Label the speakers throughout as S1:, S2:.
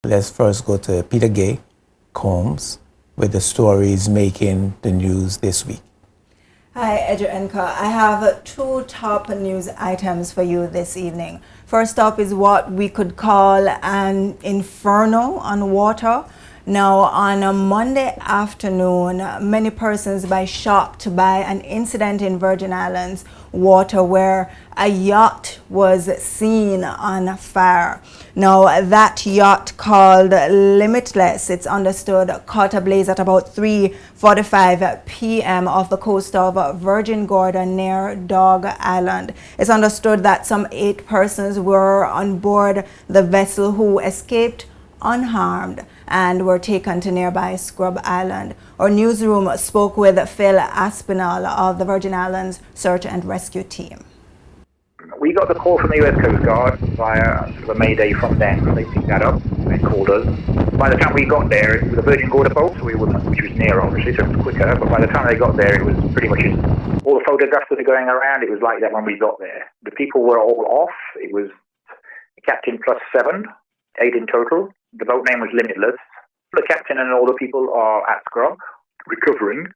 S1: Let's first go to Peter Gay Combs with the stories making the news this week.
S2: Hi, Edgerenka. I have two top news items for you this evening. First up is what we could call an inferno on water. Now, on a Monday afternoon, many persons were shocked by an incident in Virgin Islands water where a yacht was seen on fire. Now, that yacht called Limitless, it's understood, caught ablaze at about 3:45 p.m. off the coast of Virgin Gorda near Dog Island. It's understood that some 8 persons were on board the vessel who escaped unharmed and were taken to nearby Scrub Island. Our newsroom spoke with Phil Aspinall of the Virgin Islands Search and Rescue Team.
S3: We got the call from the US Coast Guard via sort of a mayday from them. They picked that up. They called us. By the time we got there, it was a Virgin Gorda boat, so which was near, obviously, so it was quicker. But by the time they got there, it was pretty much all the photographs that are going around. It was like that when we got there. The people were all off. It was the captain plus 7, 8 in total. The boat name was Limitless. The captain and all the people are at Scrub, recovering.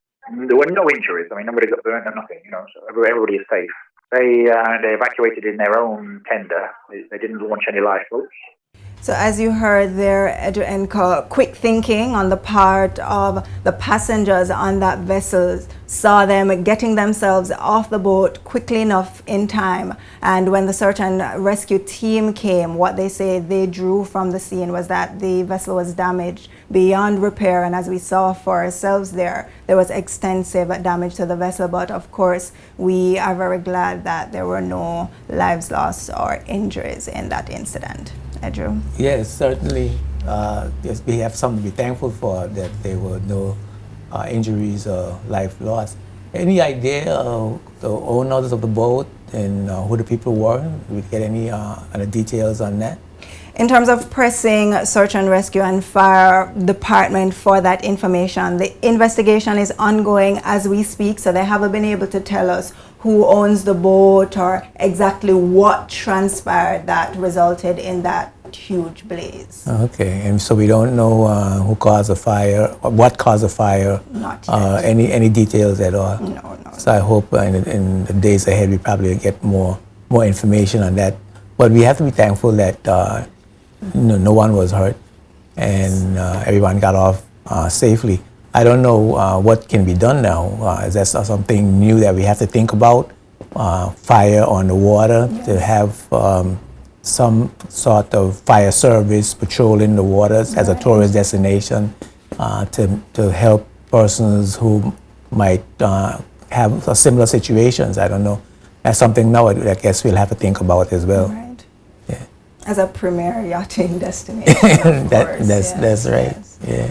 S3: There were no injuries. I mean, nobody got burnt or nothing, so everybody is safe. They evacuated in their own tender. They didn't launch any lifeboats.
S2: So as you heard there, Edgerenka, quick thinking on the part of the passengers on that vessel saw them getting themselves off the boat quickly enough in time. And when the search and rescue team came, what they say they drew from the scene was that the vessel was damaged beyond repair. And as we saw for ourselves there was extensive damage to the vessel. But of course, we are very glad that there were no lives lost or injuries in that incident. Andrew?
S1: Yes, certainly. Yes, we have something to be thankful for, that there were no injuries or life lost. Any idea of the owners of the boat and who the people were? Did we get any details on that?
S2: In terms of pressing search and rescue and fire department for that information, the investigation is ongoing as we speak, so they haven't been able to tell us who owns the boat or exactly what transpired that resulted in that huge blaze.
S1: Okay, and so we don't know who caused the fire or what caused the fire.
S2: Not yet.
S1: Any details at all?
S2: No.
S1: So I hope in the days ahead we probably get more information on that. But we have to be thankful that no one was hurt and everyone got off safely. I don't know what can be done now. Is that something new that we have to think about? Fire on the water, yes. To have some sort of fire service patrolling the waters, right, as a tourist destination to help persons who might have similar situations. I don't know. That's something now I guess we'll have to think about as well.
S2: Right.
S1: Yeah.
S2: As a premier yachting destination.
S1: That's right.
S2: Yes.
S1: Yeah.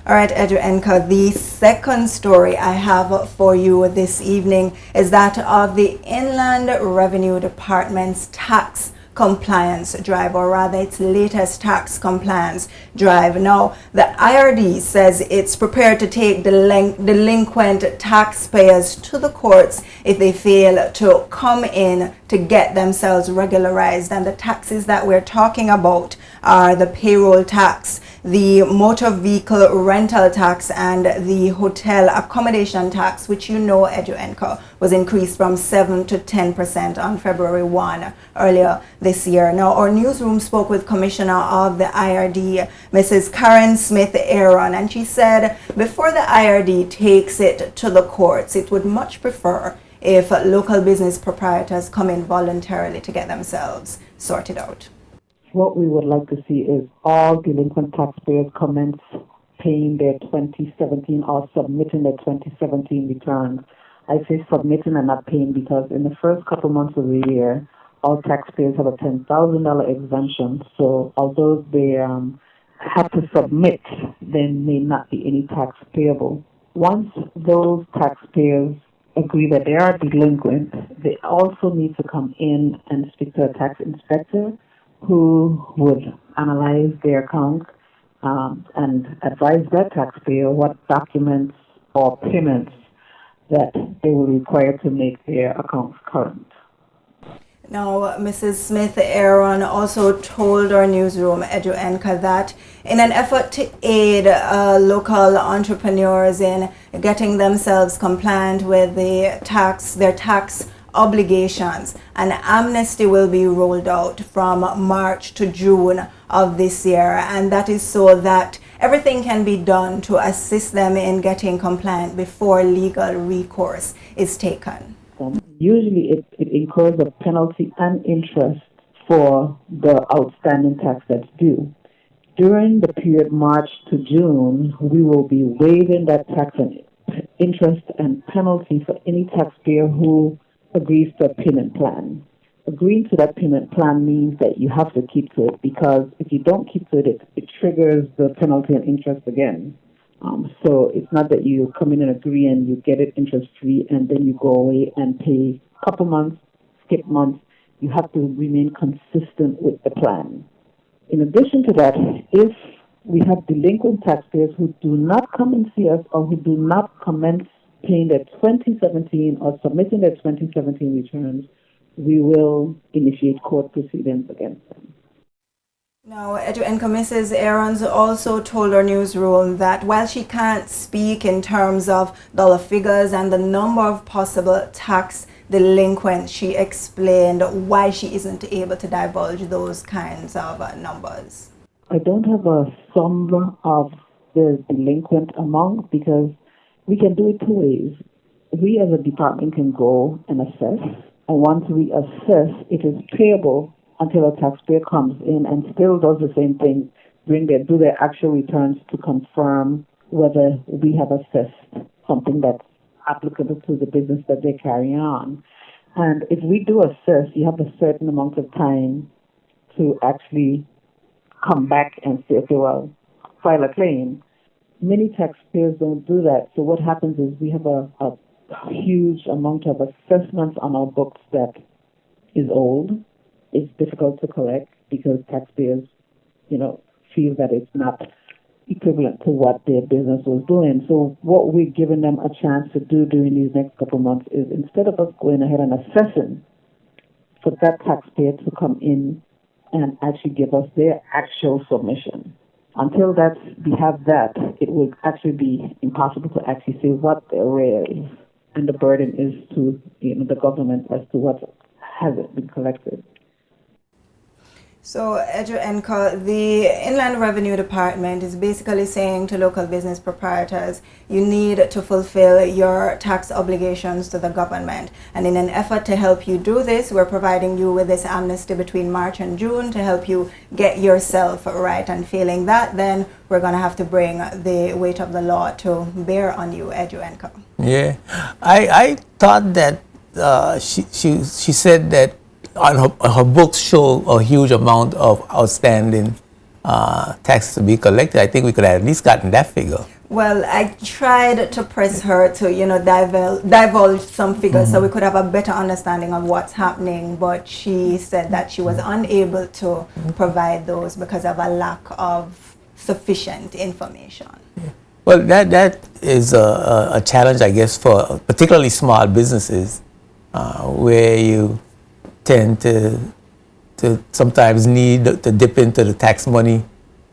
S2: All right, Edgerenka, the second story I have for you this evening is that of the Inland Revenue Department's tax compliance drive, or rather its latest tax compliance drive. Now, the IRD says it's prepared to take delinquent taxpayers to the courts if they fail to come in to get themselves regularized. And the taxes that we're talking about are the payroll tax, the motor vehicle rental tax, and the hotel accommodation tax, which Edgerenka, was increased from 7 to 10% on February 1 earlier this year. Now, our newsroom spoke with Commissioner of the IRD, Mrs. Karen Smith Aaron, and she said before the IRD takes it to the courts, it would much prefer if local business proprietors come in voluntarily to get themselves sorted out.
S4: What we would like to see is all delinquent taxpayers commence paying their 2017 or submitting their 2017 returns. I say submitting and not paying because in the first couple months of the year, all taxpayers have a $10,000 exemption. So although they have to submit, there may not be any tax payable. Once those taxpayers agree that they are delinquent, they also need to come in and speak to a tax inspector who would analyze their account and advise that taxpayer what documents or payments that they will require to make their accounts current.
S2: Now, Mrs. Smith Aaron also told our newsroom, EduEnka, that in an effort to aid local entrepreneurs in getting themselves compliant with their tax obligations, an amnesty will be rolled out from March to June of this year, and that is so that everything can be done to assist them in getting compliant before legal recourse is taken.
S4: Usually it incurs a penalty and interest for the outstanding tax that's due. During the period March to June, we will be waiving that tax and interest and penalty for any taxpayer who agrees to a payment plan. Agreeing to that payment plan means that you have to keep to it, because if you don't keep to it, it triggers the penalty and interest again. So it's not that you come in and agree and you get it interest free and then you go away and pay a couple months, skip months. You have to remain consistent with the plan. In addition to that, if we have delinquent taxpayers who do not come and see us or who do not commence paying their 2017 or submitting their 2017 returns, we will initiate court proceedings against them.
S2: Now, EduEnka, Mrs. Aarons also told our newsroom that while she can't speak in terms of dollar figures and the number of possible tax delinquents, she explained why she isn't able to divulge those kinds of numbers.
S4: I don't have a sum of the delinquent amount because we can do it two ways. We as a department can go and assess, and once we assess, it is payable until a taxpayer comes in and still does the same thing, do their actual returns to confirm whether we have assessed something that's applicable to the business that they're carrying on. And if we do assess, you have a certain amount of time to actually come back and say, okay, well, file a claim. Many taxpayers don't do that. So what happens is we have a huge amount of assessments on our books that is old. It's difficult to collect because taxpayers, feel that it's not equivalent to what their business was doing. So what we're giving them a chance to do during these next couple of months is, instead of us going ahead and assessing, for that taxpayer to come in and actually give us their actual submission. Until we have that, it will actually be impossible to actually say what the arrear is, and the burden is to the government as to what hasn't been collected.
S2: So, EduEnka, the Inland Revenue Department is basically saying to local business proprietors, you need to fulfill your tax obligations to the government. And in an effort to help you do this, we're providing you with this amnesty between March and June to help you get yourself right. And failing that, then we're going to have to bring the weight of the law to bear on you, EduEnka.
S1: Yeah, I thought that she said that on her books show a huge amount of outstanding taxes to be collected. I think we could have at least gotten that figure.
S2: Well, I tried to press her to, divulge some figures so we could have a better understanding of what's happening, but she said that she was unable to provide those because of a lack of sufficient information.
S1: Yeah. Well, that is a challenge, I guess, for particularly small businesses where you tend to sometimes need to dip into the tax money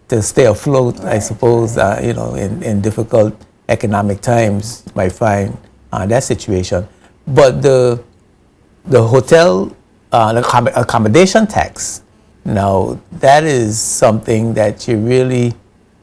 S1: to stay afloat. Right. I suppose, in difficult economic times, you might find that situation. But the hotel accommodation tax, now that is something that you really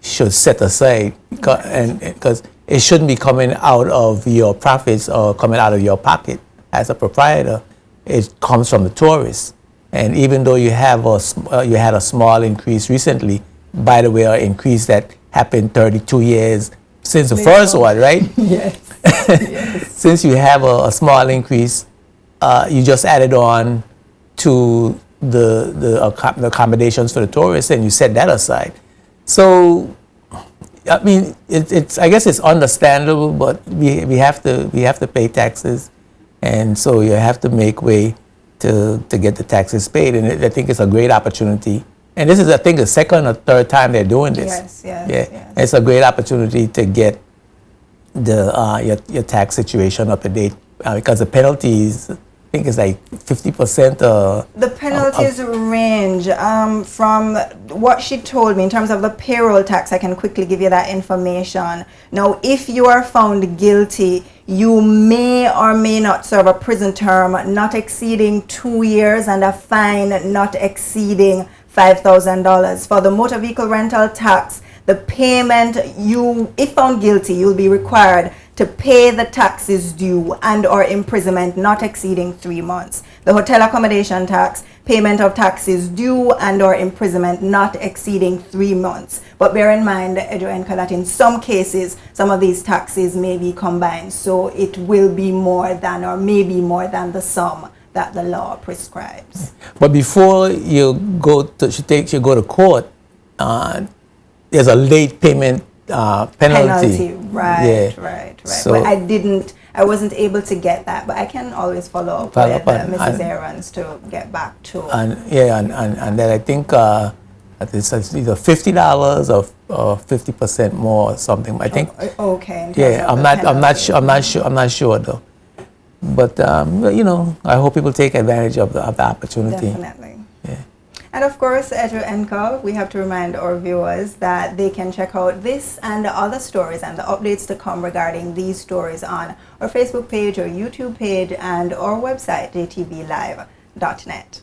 S1: should set aside, because it shouldn't be coming out of your profits or coming out of your pocket as a proprietor. It comes from the tourists. And even though you had a small increase recently, by the way, an increase that happened 32 years since the first one, right?
S2: Yes. Yes.
S1: Since you have a small increase, you just added on to the accommodations for the tourists, and you set that aside. So, I mean, I guess it's understandable, but we have to pay taxes. And so you have to make way to get the taxes paid. And I think it's a great opportunity. And this is, I think, the second or third time they're doing this.
S2: Yes.
S1: It's a great opportunity to get your tax situation up to date, because the penalties, I think it's like 50%.
S2: The penalties range from what she told me in terms of the payroll tax. I can quickly give you that information. Now, if you are found guilty, you may or may not serve a prison term not exceeding 2 years and a fine not exceeding $5,000. For the motor vehicle rental tax, the payment, if found guilty, you'll be required to pay the taxes due and or imprisonment not exceeding 3 months. The hotel accommodation tax, payment of taxes due and or imprisonment not exceeding 3 months. But bear in mind, Edgewenka, that in some cases, some of these taxes may be combined. So it will be more than or maybe more than the sum that the law prescribes.
S1: But before you go to court, there's a late payment penalty.
S2: Right.
S1: So
S2: but I wasn't able to get that, but I can always follow up with Mrs. Aarons to get back to.
S1: And then I think it's either $50 or 50% more or something. I think.
S2: Okay.
S1: Yeah, I'm not sure though. But I hope people take advantage of the opportunity.
S2: Definitely.
S1: Yeah.
S2: And of course, Edgewenka, we have to remind our viewers that they can check out this and the other stories and the updates to come regarding these stories on our Facebook page or YouTube page and our website, jtvlive.net.